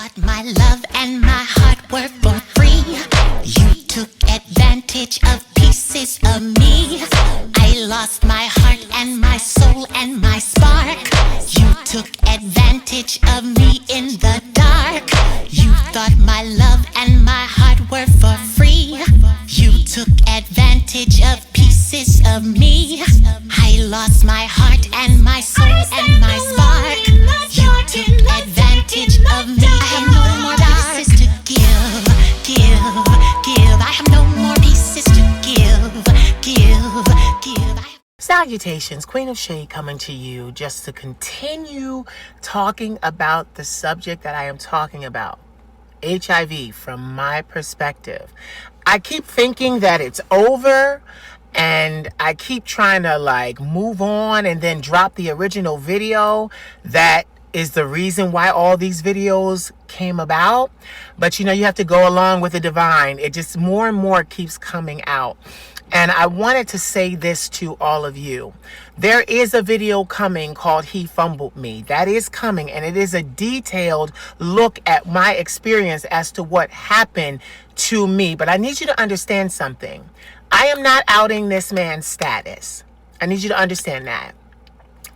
thought my love and my heart were for free. You took advantage of pieces of me. I lost my heart and my soul and my spark. You took advantage of me in the dark. You thought my love and my heart were for free. You took advantage of pieces of me. I lost my heart and my soul and my spark. You took advantage of me. I have no more pieces to give. I have no more pieces to give. Salutations, Queen of Shade coming to you just to continue talking about the subject that I am talking about, HIV, from my perspective. I keep thinking that it's over, and I keep trying to move on and then drop the original video. That is the reason why all these videos came about. But you have to go along with the divine. It just more and more keeps coming out. And I wanted to say this to all of you. There is a video coming called He Fumbled Me. That is coming, and it is a detailed look at my experience as to what happened to me. But I need you to understand something. I am not outing this man's status. I need you to understand that.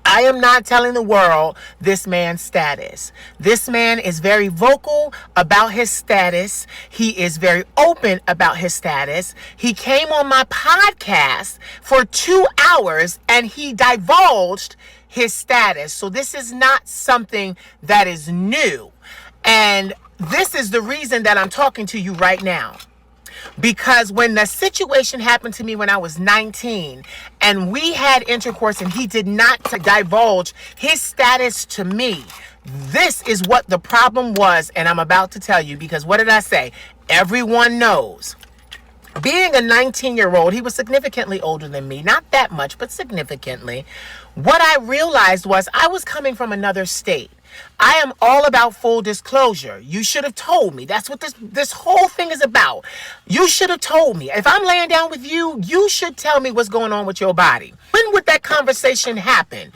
I am not telling the world this man's status. This man is very vocal about his status. He is very open about his status. He came on my podcast for 2 hours and he divulged his status. So this is not something that is new. And this is the reason that I'm talking to you right now. Because when the situation happened to me when I was 19 and we had intercourse and he did not divulge his status to me, this is what the problem was. And I'm about to tell you, because what did I say? Everyone knows. Being a 19-year-old, he was significantly older than me. Not that much, but significantly. What I realized was I was coming from another state. I am all about full disclosure. You should have told me. That's what this whole thing is about. You should have told me. If I'm laying down with you, you should tell me what's going on with your body. When would that conversation happen?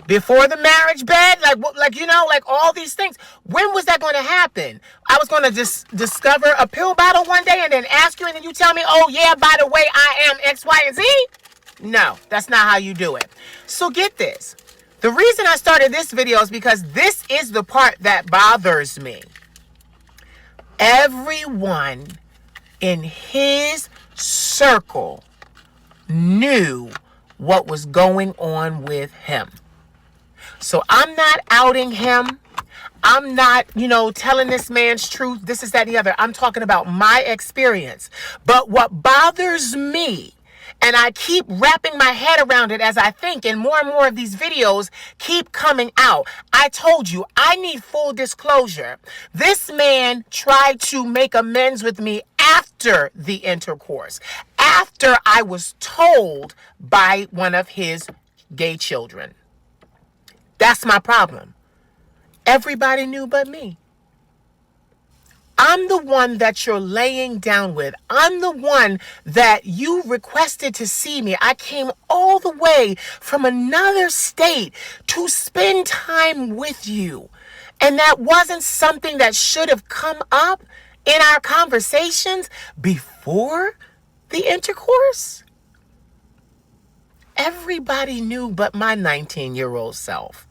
Before the marriage bed? Like all these things. When was that going to happen? I was going to just discover a pill bottle one day and then ask you and then you tell me, oh yeah, by the way, I am X, Y, and Z? No, that's not how you do it. So get this. The reason I started this video is because this is the part that bothers me. Everyone in his circle knew what was going on with him. So I'm not outing him. I'm not, telling this man's truth. This is that, and the other. I'm talking about my experience. But what bothers me, and I keep wrapping my head around it as I think, and more of these videos keep coming out. I told you, I need full disclosure. This man tried to make amends with me after the intercourse, after I was told by one of his gay children. That's my problem. Everybody knew but me. I'm the one that you're laying down with. I'm the one that you requested to see me. I came all the way from another state to spend time with you. And that wasn't something that should have come up in our conversations before the intercourse. Everybody knew but my 19-year-old self.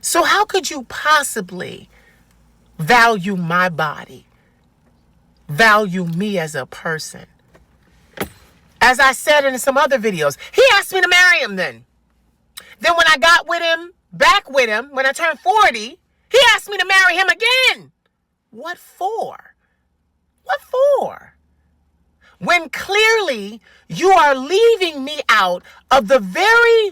So how could you possibly value my body, value me as a person? As I said in some other videos, he asked me to marry him then. Then when I got back with him, when I turned 40, he asked me to marry him again. What for? What for? When clearly you are leaving me out of the very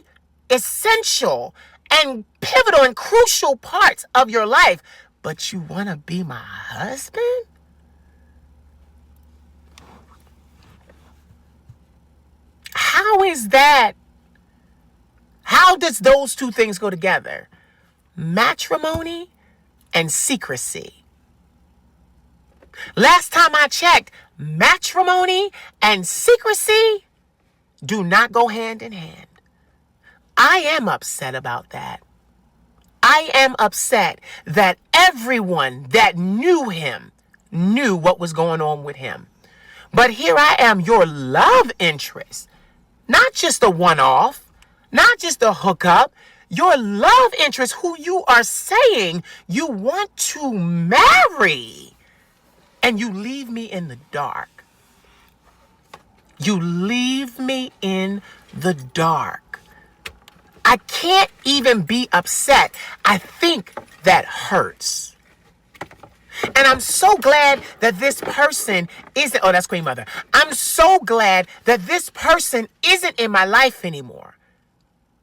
essential and pivotal and crucial parts of your life, but you want to be my husband? How is that? How does those two things go together? Matrimony and secrecy. Last time I checked, matrimony and secrecy do not go hand in hand. I am upset about that. I am upset that everyone that knew him knew what was going on with him. But here I am, your love interest, not just a one-off, not just a hookup, your love interest who you are saying you want to marry. And you leave me in the dark. You leave me in the dark. I can't even be upset. I think that hurts. And I'm so glad that this person isn't, oh, that's Queen Mother. I'm so glad that this person isn't in my life anymore.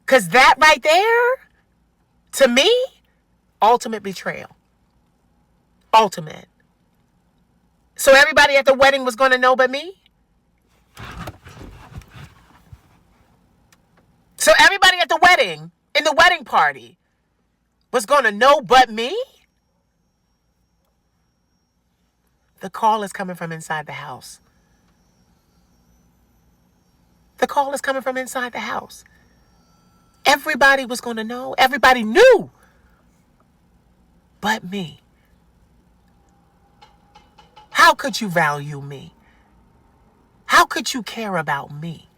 Because that right there, to me, ultimate betrayal. Ultimate. So everybody at the wedding was going to know but me? So everybody at the wedding, in the wedding party, was going to know but me? The call is coming from inside the house. The call is coming from inside the house. Everybody was going to know. Everybody knew but me. How could you value me? How could you care about me?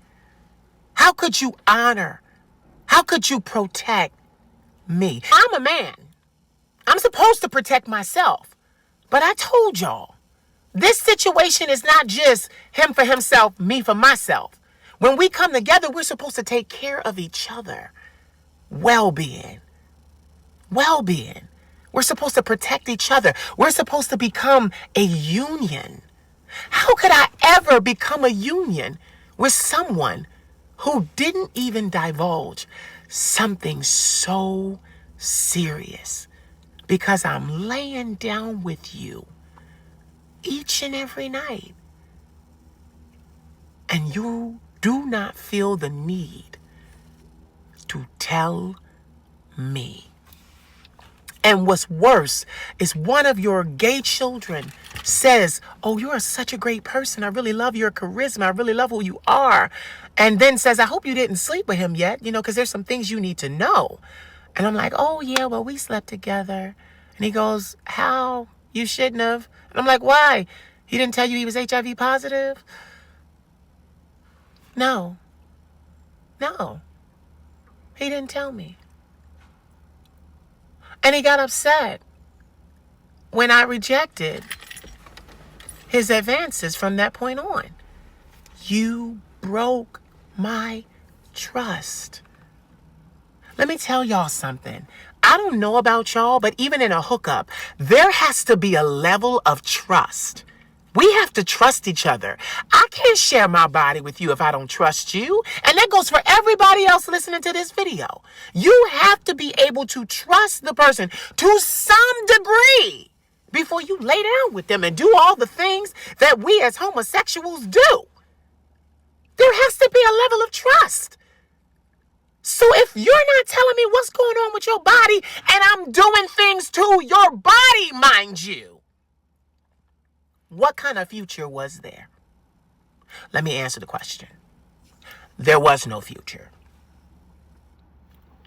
How could you honor? How could you protect me? I'm a man. I'm supposed to protect myself. But I told y'all, this situation is not just him for himself, me for myself. When we come together, we're supposed to take care of each other. Well-being. Well-being. We're supposed to protect each other. We're supposed to become a union. How could I ever become a union with someone who didn't even divulge something so serious? Because I'm laying down with you each and every night. And you do not feel the need to tell me. And what's worse is one of your gay children says, oh, you're such a great person. I really love your charisma. I really love who you are. And then says, I hope you didn't sleep with him yet, because there's some things you need to know. And I'm like, oh, yeah, well, we slept together. And he goes, how? You shouldn't have. And I'm like, why? He didn't tell you he was HIV positive? No. He didn't tell me. And he got upset when I rejected his advances from that point on. You broke my trust. Let me tell y'all something. I don't know about y'all, but even in a hookup, there has to be a level of trust. We have to trust each other. I can't share my body with you if I don't trust you. And that goes for everybody else listening to this video. You have to be able to trust the person to some degree before you lay down with them and do all the things that we as homosexuals do. There has to be a level of trust. So if you're not telling me what's going on with your body and I'm doing things to your body, mind you, what kind of future was there? Let me answer the question. There was no future.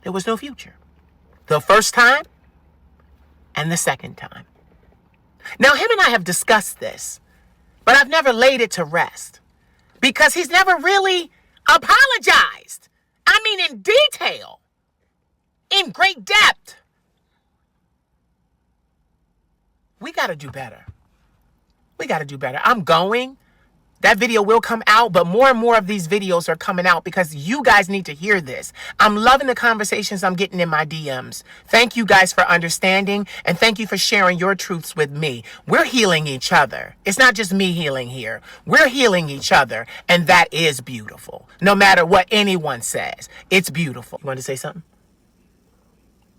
There was no future. The first time and the second time. Now, him and I have discussed this, but I've never laid it to rest because he's never really apologized. I mean, in detail, in great depth. We got to do better. We got to do better. I'm going. That video will come out, but more and more of these videos are coming out because you guys need to hear this. I'm loving the conversations I'm getting in my DMs. Thank you guys for understanding, and thank you for sharing your truths with me. We're healing each other. It's not just me healing here. We're healing each other, and that is beautiful. No matter what anyone says, it's beautiful. You want to say something?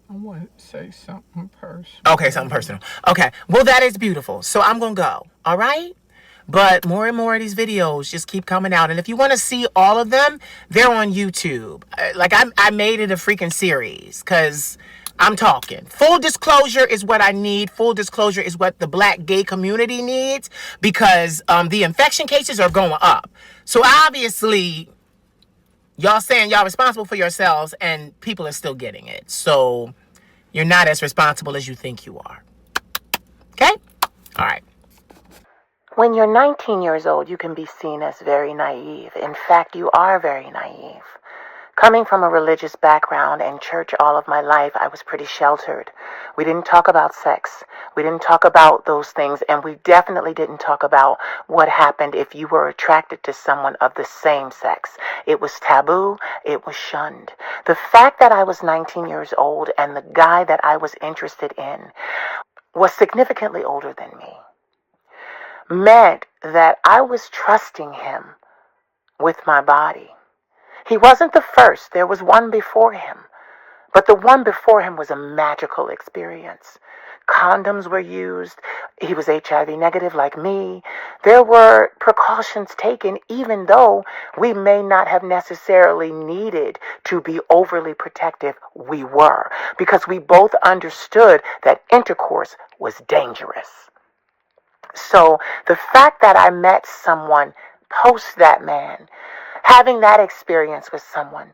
I want to say something personal. Okay, something personal. Okay, well, that is beautiful. So I'm going to go, all right? But more and more of these videos just keep coming out. And if you want to see all of them, they're on YouTube. Like, I made it a freaking series because I'm talking. Full disclosure is what I need. Full disclosure is what the Black gay community needs because the infection cases are going up. So obviously, y'all saying y'all responsible for yourselves and people are still getting it. So, You're not as responsible as you think you are. Okay? All right. When you're 19 years old, you can be seen as very naive. In fact, you are very naive. Coming from a religious background and church all of my life, I was pretty sheltered. We didn't talk about sex. We didn't talk about those things, and we definitely didn't talk about what happened if you were attracted to someone of the same sex. It was taboo. It was shunned. The fact that I was 19 years old and the guy that I was interested in was significantly older than me meant that I was trusting him with my body. He wasn't the first. There was one before him. But the one before him was a magical experience. Condoms were used. He was HIV negative like me. There were precautions taken, even though we may not have necessarily needed to be overly protective. We were, because we both understood that intercourse was dangerous. So the fact that I met someone post that man, having that experience with someone,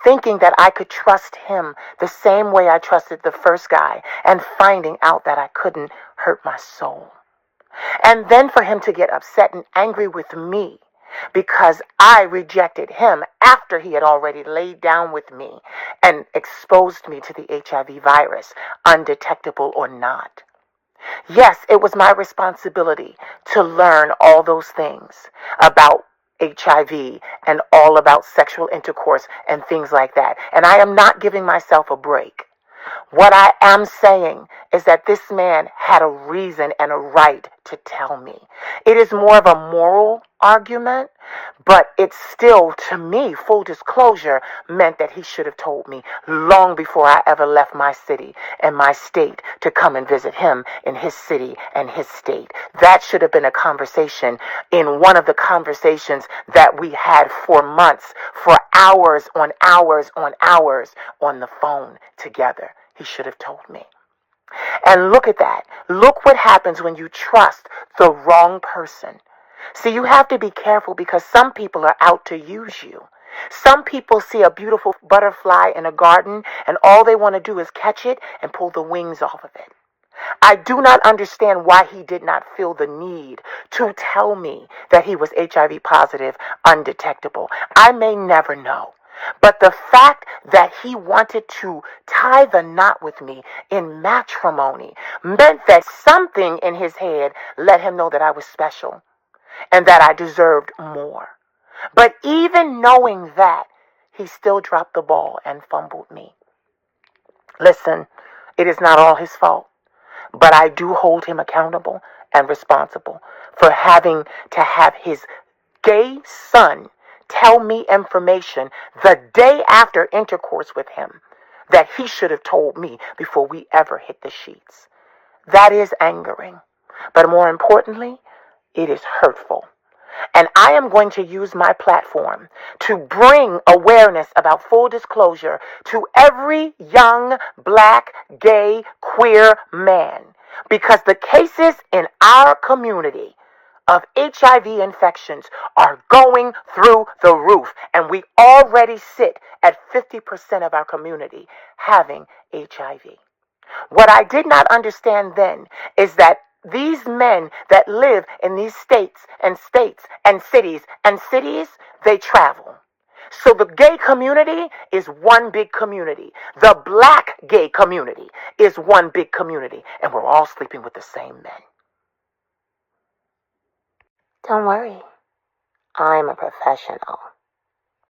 thinking that I could trust him the same way I trusted the first guy, and finding out that I couldn't, hurt my soul. And then for him to get upset and angry with me because I rejected him after he had already laid down with me and exposed me to the HIV virus, undetectable or not. Yes, it was my responsibility to learn all those things about HIV and all about sexual intercourse and things like that. And I am not giving myself a break. What I am saying is that this man had a reason and a right to tell me. It is more of a moral argument, but it's still, to me, full disclosure, meant that he should have told me long before I ever left my city and my state to come and visit him in his city and his state. That should have been a conversation in one of the conversations that we had for months, for hours on hours on hours on the phone together. He should have told me. And look at that. Look what happens when you trust the wrong person. See, you have to be careful because some people are out to use you. Some people see a beautiful butterfly in a garden and all they want to do is catch it and pull the wings off of it. I do not understand why he did not feel the need to tell me that he was HIV positive, undetectable. I may never know. But the fact that he wanted to tie the knot with me in matrimony meant that something in his head let him know that I was special and that I deserved more. But even knowing that, he still dropped the ball and fumbled me. Listen, it is not all his fault, but I do hold him accountable and responsible for having to have his gay son tell me information the day after intercourse with him that he should have told me before we ever hit the sheets. That is angering. But more importantly, it is hurtful. And I am going to use my platform to bring awareness about full disclosure to every young, black, gay, queer man. Because the cases in our community of HIV infections are going through the roof. And we already sit at 50% of our community having HIV. What I did not understand then is that these men that live in these states and cities, they travel. So the gay community is one big community. The black gay community is one big community. And we're all sleeping with the same men. Don't worry, I'm a professional.